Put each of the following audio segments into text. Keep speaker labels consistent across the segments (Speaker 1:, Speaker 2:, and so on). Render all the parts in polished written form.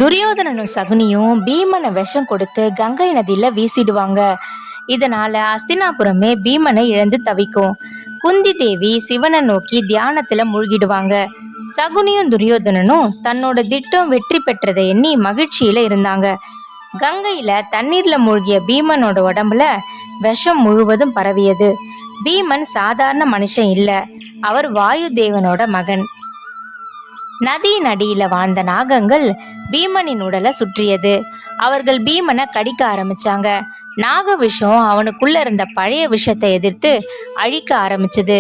Speaker 1: துரியோதனனும் சகுனியும் பீமனை விஷம் கொடுத்து கங்கை நதியில வீசிடுவாங்க. இதனால அஸ்தினாபுரமே பீமனை இழந்து தவிக்கும். குந்தி தேவி சிவனை நோக்கி தியானத்துல மூழ்கிடுவாங்க. சகுனியும் துரியோதனனும் தன்னோட திட்டம் வெற்றி பெற்றதை எண்ணி மகிழ்ச்சியில இருந்தாங்க. கங்கையில தண்ணீர்ல மூழ்கிய பீமனோட உடம்புல விஷம் முழுவதும் பரவியது. பீமன் சாதாரண மனுஷன் இல்ல, அவர் வாயு தேவனோட மகன். நதியின் அடியில வாழ்ந்த நாகங்கள் பீமனின் உடலை சுற்றியது. அவர்கள் பீமனை கடிக்க ஆரம்பிச்சாங்க. நாக விஷம் அவனுக்குள்ள இருந்த பழைய விஷத்தை எதிர்த்து அழிக்க ஆரம்பிச்சது.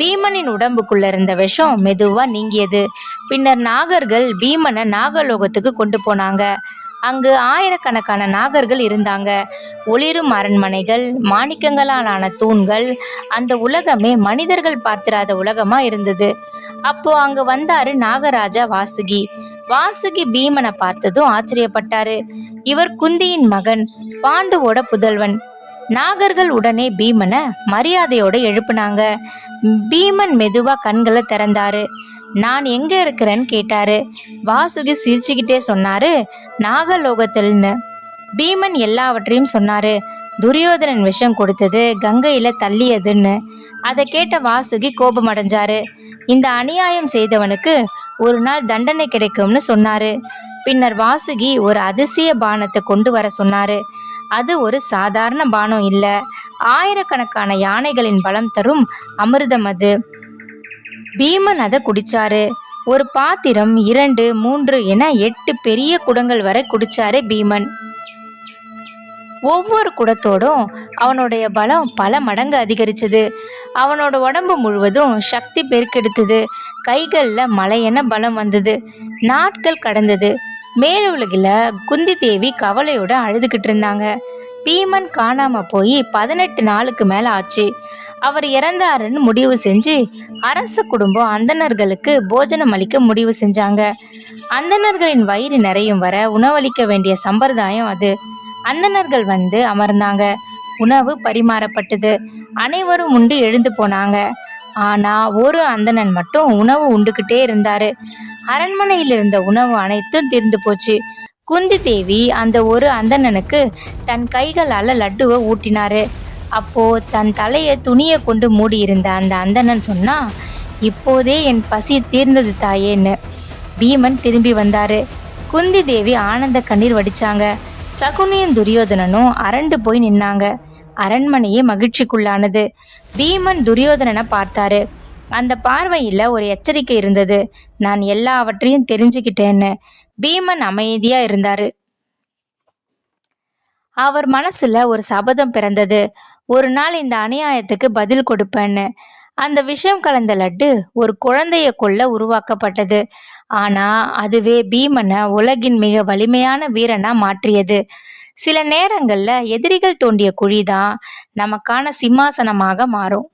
Speaker 1: பீமனின் உடம்புக்குள்ள இருந்த விஷம் மெதுவா நீங்கியது. பின்னர் நாகர்கள் பீமனை நாகலோகத்துக்கு கொண்டு போனாங்க. அங்கு ஆயிரக்கணக்கான நாகர்கள் இருந்தாங்க. ஒளிரும் அரண்மனைகள், மாணிக்கங்களால் ஆன தூண்கள், அந்த உலகமே மனிதர்கள் பார்த்திராத உலகமா இருந்தது. அப்போ அங்க வந்தாரு நாகராஜா வாசுகி. வாசுகி பீமனை பார்த்ததும் ஆச்சரியப்பட்டாரு. இவர் குந்தியின் மகன், பாண்டுவோட புதல்வன். நாகர்கள் உடனே பீமனை மரியாதையோட எழுப்புனாங்க. பீமன் மெதுவா கண்களை திறந்தாரு. நான் எங்க இருக்கிறேன்னு கேட்டாரு. வாசுகி சிரிச்சுக்கிட்டே சொன்னாரு, நாகலோகத்தில்னு. பீமன் எல்லாவற்றையும் சொன்னாரு. துரியோதனன் விஷம் கொடுத்தது கங்கையில தள்ளியதுன்னு. அதை கேட்ட வாசுகி கோபம் அடைஞ்சாரு. இந்த அநியாயம் செய்தவனுக்கு ஒரு நாள் தண்டனை கிடைக்கும்னு சொன்னாரு. பின்னர் வாசுகி ஒரு அதிசய பானத்தை கொண்டு வர சொன்னாரு. அது ஒரு சாதாரண பானம் இல்ல, ஆயிரக்கணக்கான யானைகளின் பலம் தரும் அமிர்தம் அது. பீமன் அதை குடிச்சாரு. ஒரு பாத்திரம், 2, 3 என 8 பெரிய குடங்கள் வரை குடிச்சாரு பீமன். ஒவ்வொரு குடத்தோடும் அவனுடைய பலம் பல மடங்கு அதிகரிச்சது. அவனோட உடம்பு முழுவதும் சக்தி பெருக்கெடுத்தது. கைகள்ல மலையென பலம் வந்தது. நாட்கள் கடந்தது. மேலுலகில குந்தி தேவி கவலையோட அழுதுகிட்டு இருந்தாங்க. பீமன் காணாம போய் 18 நாளுக்கு மேல ஆச்சு. அவர் இறந்தாருன்னு முடிவு செஞ்சு அரச குடும்பம் அந்தணர்களுக்கு போஜனம் அளிக்க முடிவு செஞ்சாங்க. அந்தணர்களின் வயிறு நிறையும் வர உணவளிக்க வேண்டிய சம்பிரதாயம் அது. அந்தணர்கள் வந்து அமர்ந்தாங்க. உணவு பரிமாறப்பட்டது. அனைவரும் உண்டு எழுந்து போனாங்க. ஆனா ஒரு அந்தணன் மட்டும் உணவு உண்டுகிட்டே இருந்தாரு. அரண்மனையில் இருந்த உணவு அனைத்தும் தீர்ந்து போச்சு. குந்தி தேவி அந்த ஒரு அந்தணனுக்கு தன் கைகளால லட்டுவை ஊட்டினாரு. அப்போ தன் தலையை துணியை கொண்டு மூடி இருந்த அந்த அந்தணன் சொன்னா, இப்போதே என் பசி தீர்ந்தது தாயேன்னு. பீமன் திரும்பி வந்தாரு. குந்தி தேவி ஆனந்த கண்ணீர் வடிச்சாங்க. சகுனியும் துரியோதனனும் அரண்டு போய் நின்னாங்க. அரண்மனையே மகிழ்ச்சிக்குள்ளானது. பீமன் துரியோதனனை பார்த்தாரு. அந்த பார்வையில ஒரு எச்சரிக்கை இருந்தது. நான் எல்லாவற்றையும் தெரிஞ்சுக்கிட்டேன்னு. பீமன் அமைதியா இருந்தாரு. அவர் மனசுல ஒரு சபதம் பிறந்தது. ஒரு நாள் இந்த அநியாயத்துக்கு பதில் கொடுப்பேன்னு. அந்த விஷம் கலந்த லட்டு ஒரு குழந்தைய கொல்ல உருவாக்கப்பட்டது. ஆனா அதுவே பீமனை உலகின் மிக வலிமையான வீரனா மாற்றியது. சில நேரங்கள்ல எதிரிகள் தோண்டிய குழிதான் நமக்கான சிம்மாசனமாக மாறும்.